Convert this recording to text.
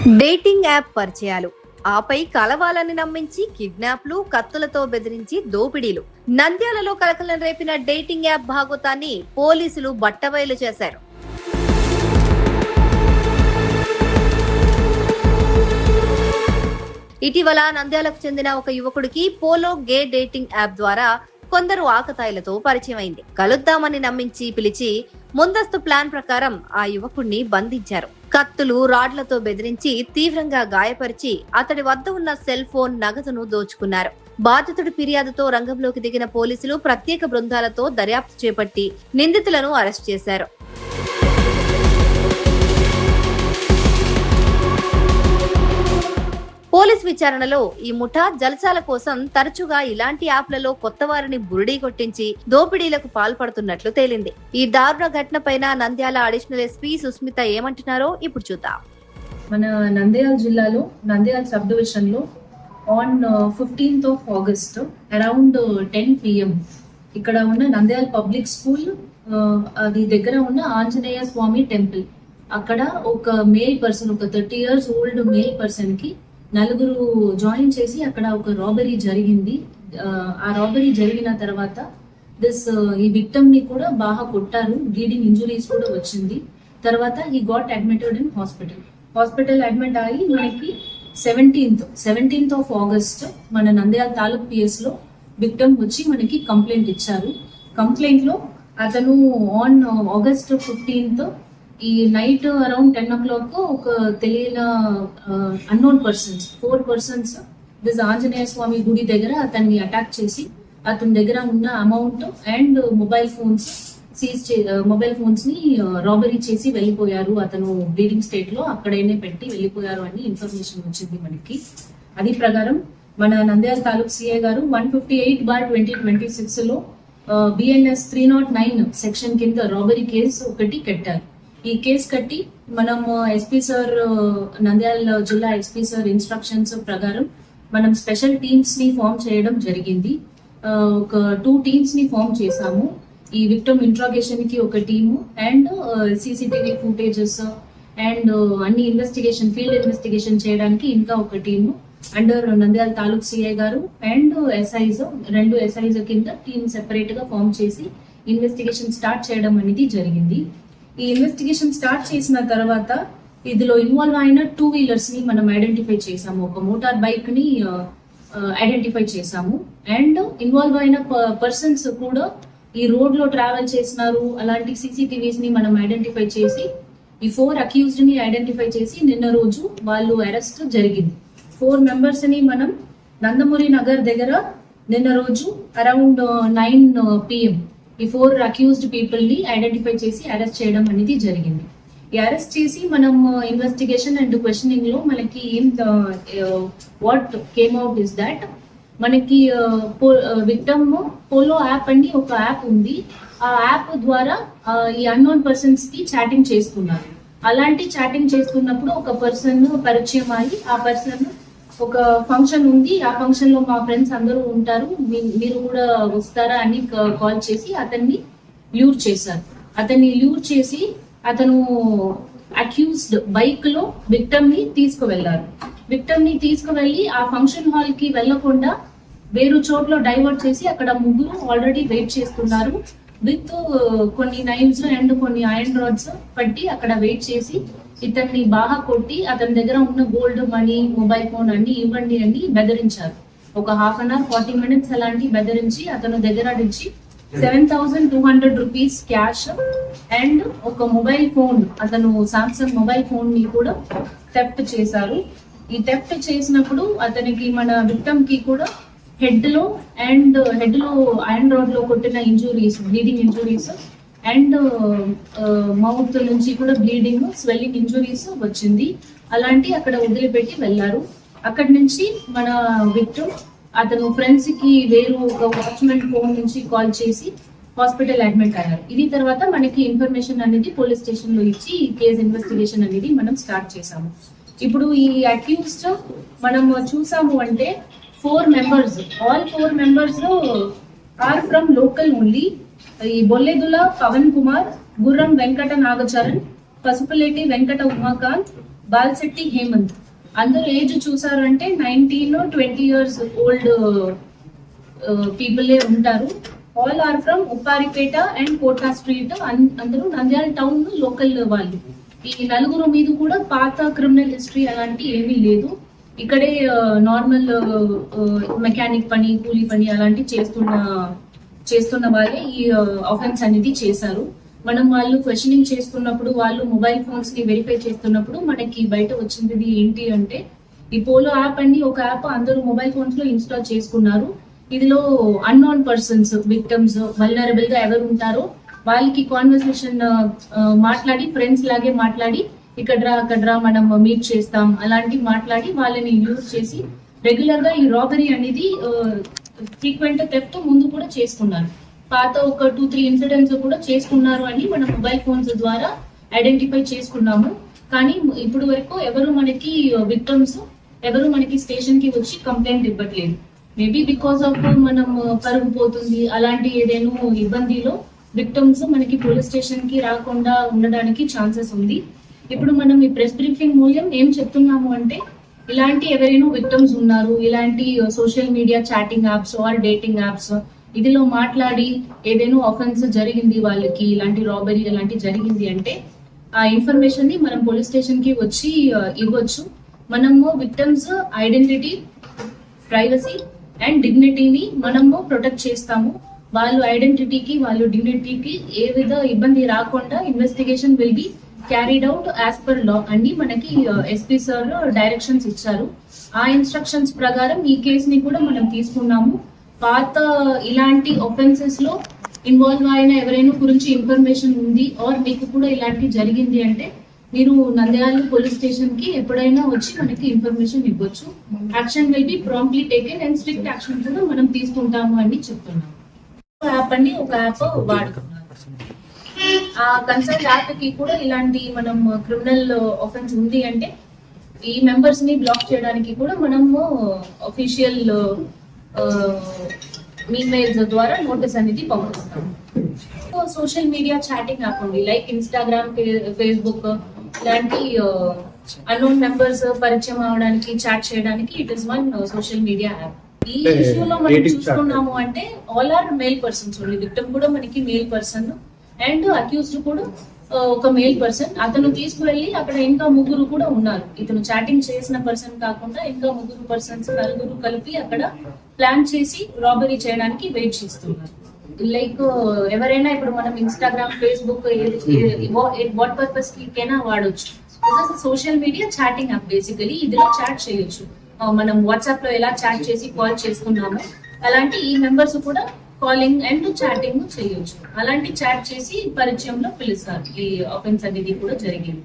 Dating app పరిచయాలు, ఆపై కలవాలని నమ్మించి కిడ్నాప్లు, కత్తులతో బెదిరించి దోపిడీలు. నంద్యాలలో కలకలం రేపిన డేటింగ్ యాప్ భాగోతాన్ని పోలీసులు బట్టబయలు చేశారు. ఇటీవల నంద్యాలకు చెందిన ఒక యువకుడికి పోలో గే డేటింగ్ యాప్ ద్వారా కొందరు ఆకతాయిలతో పరిచయం అయింది. కలుద్దామని నమ్మించి పిలిచి ముందస్తు ప్లాన్ ప్రకారం ఆ యువకుడిని బంధించారు. కత్తులు, రాడ్లతో బెదిరించి తీవ్రంగా గాయపరిచి అతడి వద్ద ఉన్న సెల్ ఫోన్, నగదును దోచుకున్నారు. బాధితుడి ఫిర్యాదుతో రంగంలోకి దిగిన పోలీసులు ప్రత్యేక బృందాలతో దర్యాప్తు చేపట్టి నిందితులను అరెస్ట్ చేశారు. పోలీస్ విచారణలో ఈ ముఠా జల్సాల కోసం తరచుగా ఇలాంటి యాప్లలో కొత్త వారిని బురిడీ కొట్టించి దోపిడీలకు పాల్పడుతున్నట్లు తేలింది. ఈ దారుణ ఘటన పైన నంద్యాల అడిషనల్ ఎస్పీ సుస్మిత ఏమంటున్నారో ఇప్పుడు చూద్దాం. మన నంద్యాల జిల్లాలో నంద్యాల సబ్ డివిజన్ లో on 15th of August around 10 PM ఇక్కడ ఉన్న నంద్యాల పబ్లిక్ స్కూల్ అది దగ్గర ఉన్న ఆంజనేయ స్వామి టెంపుల్ అక్కడ ఒక మేల్ పర్సన్, ఒక 30 years old మేల్ పర్సన్ కి నలుగురు జాయిన్ చేసి అక్కడ ఒక రాబరీ జరిగింది. ఆ రాబరీ జరిగిన తర్వాత ఈ విక్టమ్ ని కూడా బాగా కొట్టారు, బ్లీడింగ్ ఇంజురీస్ కూడా వచ్చింది. తర్వాత he got admitted in hospital admit అయ్యి మనకి 17th of August మన నంద్యాల తాలూక్ PS లో విక్టమ్ వచ్చి మనకి కంప్లైంట్ ఇచ్చారు. కంప్లైంట్ లో అతను ఆన్ August 15th ఈ నైట్ అరౌండ్ 10 o'clock ఒక తెలియని unknown persons 4 persons this Anjaneya Swamy గుడి దగ్గర అతన్ని అటాక్ చేసి అతని దగ్గర ఉన్న అమౌంట్ అండ్ మొబైల్ ఫోన్స్ ని రాబరీ చేసి వెళ్ళిపోయారు. అతను బ్లీడింగ్ స్టేట్ లో అక్కడైనా పెట్టి వెళ్ళిపోయారు అని ఇన్ఫర్మేషన్ వచ్చింది మనకి. అది ప్రకారం మన నంద్యాల తాలూక్ సిఐ గారు 158/2026 లో BNS 309 సెక్షన్ కింద రాబరీ కేసు ఒకటి కట్టారు. ఈ కేసు కట్టి మనం ఎస్పీ సార్, నంద్యాల జిల్లా ఎస్పీ సార్ ఇన్స్ట్రక్షన్స్ ప్రకారం మనం స్పెషల్ టీమ్స్ ని ఫామ్ చేయడం జరిగింది. ఒక 2 teams ని ఫామ్ చేశాము. ఈ విక్టమ్ ఇంట్రాగేషన్ కి ఒక team and CCTV footages and అన్ని ఫీల్డ్ ఇన్వెస్టిగేషన్ చేయడానికి ఇంకా ఒక team under Nandyal taluk CI గారు అండ్ SIs 2 SIs కింద టీమ్ సెపరేట్ గా ఫామ్ చేసి ఇన్వెస్టిగేషన్ స్టార్ట్ చేయడం అనేది జరిగింది. ఈ ఇన్వెస్టిగేషన్ స్టార్ట్ చేసిన తర్వాత ఇందులో ఇన్వాల్వ్ అయిన 2 wheelers ని మనం ఐడెంటిఫై చేసాము. ఒక మోటార్ బైక్ ని ఐడెంటిఫై చేసాము అండ్ ఇన్వాల్వ్ అయిన పర్సన్స్ కూడా ఈ రోడ్ లో ట్రావెల్ చేసినారు. అలాంటి CCTVs ని మనం ఐడెంటిఫై చేసి ఈ 4 accused ని ఐడెంటిఫై చేసి నిన్న రోజు వాళ్ళు అరెస్ట్ జరిగింది. 4 members ని మనం నందమూరి నగర్ దగ్గర నిన్న రోజు అరౌండ్ 9 PM ఈ 4 accused పీపుల్ ని ఐడెంటిఫై చేసి అరెస్ట్ చేయడం అనేది జరిగింది. ఈ అరెస్ట్ చేసి మనం ఇన్వెస్టిగేషన్ అండ్ క్వశ్చనింగ్ లో మనకి what came out is that మనకి విక్టమ్ పోలో యాప్ అని ఒక యాప్ ఉంది. ఆ యాప్ ద్వారా ఈ అన్నోన్ పర్సన్స్ కి చాటింగ్ చేస్తున్నారు. అలాంటి చాటింగ్ చేస్తున్నప్పుడు ఒక పర్సన్ పరిచయం అయ్యి ఆ పర్సన్ ఒక ఫంక్షన్ ఉంది, ఆ ఫంక్షన్ లో మా ఫ్రెండ్స్ అందరూ ఉంటారు, మీరు కూడా వస్తారా అని కాల్ చేసి అతన్ని ల్యూర్ చేశారు. అతన్ని ల్యూర్ చేసి అతను అక్యూజ్డ్ బైక్ లో విక్టమ్ ని తీసుకువెళ్లారు. విక్టమ్ ని తీసుకువెళ్లి ఆ ఫంక్షన్ హాల్ కి వెళ్లకుండా వేరు చోట్ల డైవర్ట్ చేసి అక్కడ ముగ్గురు ఆల్రెడీ వెయిట్ చేస్తున్నారు. విత్ కొన్ని నైవ్స్ అండ్ కొన్ని ఐరన్ రాడ్స్ పట్టి అక్కడ వెయిట్ చేసి ఇతన్ని బాగా కొట్టి అతని దగ్గర ఉన్న గోల్డ్, మనీ, మొబైల్ ఫోన్ అన్ని ఇవ్వండి అని బెదిరించారు. ఒక 1/2 hour 40 minutes అలాంటి బెదిరించి అతను దగ్గర నుంచి 7,200 rupees క్యాష్ అండ్ ఒక మొబైల్ ఫోన్, అతను సామ్సంగ్ మొబైల్ ఫోన్ ని కూడా థెఫ్ట్ చేశారు. ఈ థెఫ్ట్ చేసినప్పుడు అతనికి మన విక్టమ్ కి కూడా హెడ్ లో ఐరన్ రాడ్ లో కొట్టిన injuries, bleeding injuries and mouth నుంచి కూడా బ్లీడింగ్, స్వెల్లింగ్ ఇంజురీస్ వచ్చింది. అలాంటి అక్కడ వదిలిపెట్టి వెళ్లారు. అక్కడి నుంచి మన విక్టమ్ అతను ఫ్రెండ్స్ కి వేరు ఒక వాచ్మెన్ ఫోన్ నుంచి కాల్ చేసి హాస్పిటల్ అడ్మిట్ అయ్యారు. ఇది తర్వాత మనకి ఇన్ఫర్మేషన్ అనేది పోలీస్ స్టేషన్ లో ఇచ్చి ఈ కేసు ఇన్వెస్టిగేషన్ అనేది మనం స్టార్ట్ చేసాము. ఇప్పుడు ఈ అక్యూజ్డ్ మనం చూసాము అంటే 4 members, all 4 members are from local only. ఈ బొల్లెదుల పవన్ కుమార్, గుర్రం వెంకట నాగచరణ్, పసుపులేటి వెంకట ఉమాకాంత్, బాల్శెట్టి హేమంత్. అందరూ ఏజ్ చూసారు అంటే 19-20 years ఓల్డ్ పీపులే ఉంటారు. All are from Upparipeta and Kota street. అందరూ నంద్యాల టౌన్ లోకల్ వాళ్ళు. ఈ నలుగురు మీద కూడా పాత క్రిమినల్ హిస్టరీ అలాంటి ఏమీ లేదు. ఇక్కడే నార్మల్ మెకానిక్ పని, కూలీ పని అలాంటి చేస్తున్న వాళ్ళే ఈ ఆఫెన్స్ అనేది చేశారు. మనం వాళ్ళు క్వశ్చనింగ్ చేస్తున్నప్పుడు, వాళ్ళు మొబైల్ ఫోన్స్ ని వెరిఫై చేస్తున్నప్పుడు మనకి బయట వచ్చింది ఏంటి అంటే, ఈ పోలో యాప్ అండి ఒక యాప్ అందరూ మొబైల్ ఫోన్స్ లో ఇన్స్టాల్ చేసుకున్నారు. ఇదిలో అన్నోన్ పర్సన్స్, విక్టమ్స్, వల్నరబుల్ గా ఎవరు ఉంటారో వాళ్ళకి కాన్వర్సేషన్ మాట్లాడి, ఫ్రెండ్స్ లాగే మాట్లాడి, అక్కడ మనం మీట్ చేస్తాం అలాంటి మాట్లాడి వాళ్ళని యూజ్ చేసి రెగ్యులర్ గా ఈ రాబరీ అనేది ఫ్రీక్వెంట్ థెఫ్ట్ ముందు కూడా చేసుకున్నారు. పాత ఒక 2-3 ఇన్సిడెంట్స్ కూడా చేసుకున్నారు అని మన మొబైల్ ఫోన్స్ ద్వారా ఐడెంటిఫై చేసుకున్నాము. కానీ ఇప్పుడు వరకు ఎవరు మనకి విక్టమ్స్ ఎవరు మనకి స్టేషన్ కి వచ్చి కంప్లైంట్ ఇవ్వట్లేదు. మేబీ బికాస్ ఆఫ్ మనం పరుగు పోతుంది అలాంటి ఏదైనా ఇబ్బందిలో విక్టమ్స్ మనకి పోలీస్ స్టేషన్ కి రాకుండా ఉండడానికి ఛాన్సెస్ ఉంది. ఇప్పుడు మనం ఈ ప్రెస్ బ్రీఫింగ్ మూల్యం ఏం చెప్తున్నాము అంటే, ఇలాంటి ఎవరైనా విక్టమ్స్ ఉన్నారు, ఇలాంటి social media chatting apps or dating apps ఇదిలో మాట్లాడి ఏదైనా ఆఫెన్స్ జరిగింది, వాళ్ళకి ఇలాంటి రాబరీ అలాంటి జరిగింది అంటే ఆ ఇన్ఫర్మేషన్ ని మనం పోలీస్ స్టేషన్ కి వచ్చి ఇవ్వచ్చు. మనము విక్టమ్స్ ఐడెంటిటీ, ప్రైవసీ అండ్ డిగ్నిటీని మనము ప్రొటెక్ట్ చేస్తాము. వాళ్ళు ఐడెంటిటీకి, వాళ్ళు డిగ్నిటీకి ఏ విధ ఇబ్బంది రాకుండా investigation will be carried out as per law అని మనకి ఎస్పీ సార్ డైరెక్షన్స్ ఇచ్చారు. ఆ ఇన్స్ట్రక్షన్స్ ప్రకారం ఈ కేసుని కూడా మనం తీసుకున్నాము. పాత ఇలాంటి ఒఫెన్సెస్ లో ఇన్వాల్వ్ అయిన ఎవరైనా గురించి ఇన్ఫర్మేషన్ ఉంది ఆర్ మీకు కూడా ఇలాంటి జరిగింది అంటే మీరు నంద్యాల పోలీస్ స్టేషన్ కి ఎప్పుడైనా వచ్చి మనకి ఇన్ఫర్మేషన్ ఇవ్వచ్చు. Action will be promptly taken and strict action కూడా మనం తీసుకుంటాము అని చెప్తున్నాము. యాప్ అండి ఒక యాప్ వాడుతున్నారు. ఆ కన్సర్న్ యాప్ కి కూడా ఇలాంటి మనం క్రిమినల్ ఆఫెన్స్ ఉంది అంటే ఈ మెంబర్స్ ని బ్లాక్ చేయడానికి కూడా మనము అఫీషియల్ ఈమెయిల్స్ ద్వారా నోటీస్ అనేది పంపిస్తాం. సోషల్ మీడియా చాటింగ్ యాప్ ఉంది, లైక్ ఇన్స్టాగ్రామ్, ఫేస్బుక్ ఇలాంటి అన్నోన్ మెంబర్స్ పరిచయం అవడానికి, చాట్ చేయడానికి it is one social media app. ఈ ఇష్యూలో మనం చూసుకున్నాము అంటే all are male persons only. Victim కూడా మనకి మేల్ పర్సన్ అండ్ అక్యూజ్డ్ కూడా ఒక మేల్ పర్సన్. అతను తీసుకువెళ్ళి అక్కడ ఇంకా ముగ్గురు కూడా ఉన్నారు. ఇతను చాటింగ్ చేసిన పర్సన్ కాకుండా ఇంకా ముగ్గురు పర్సన్స్, నలుగురు కలిపి అక్కడ ప్లాన్ చేసి రాబరీ చేయడానికి వెయిట్ చేస్తున్నారు. లైక్ ఎవరైనా ఇప్పుడు మనం ఇన్స్టాగ్రామ్, ఫేస్బుక్ వాట్ పర్పస్ కైనా వాడొచ్చు. Social media chatting app basically. ఇదిలో చాట్ చేయొచ్చు. మనం వాట్సాప్ లో ఎలా చాట్ చేసి కాల్ చేసుకున్నామో అలాంటి ఈ మెంబర్స్ కూడా కాలింగ్ అండ్ చాటింగ్ చేయొచ్చు. అలాంటి చాట్ చేసి పరిచయంలో పిలుస్తారు. ఈ ఆఫెన్స్ అనేది కూడా జరిగింది.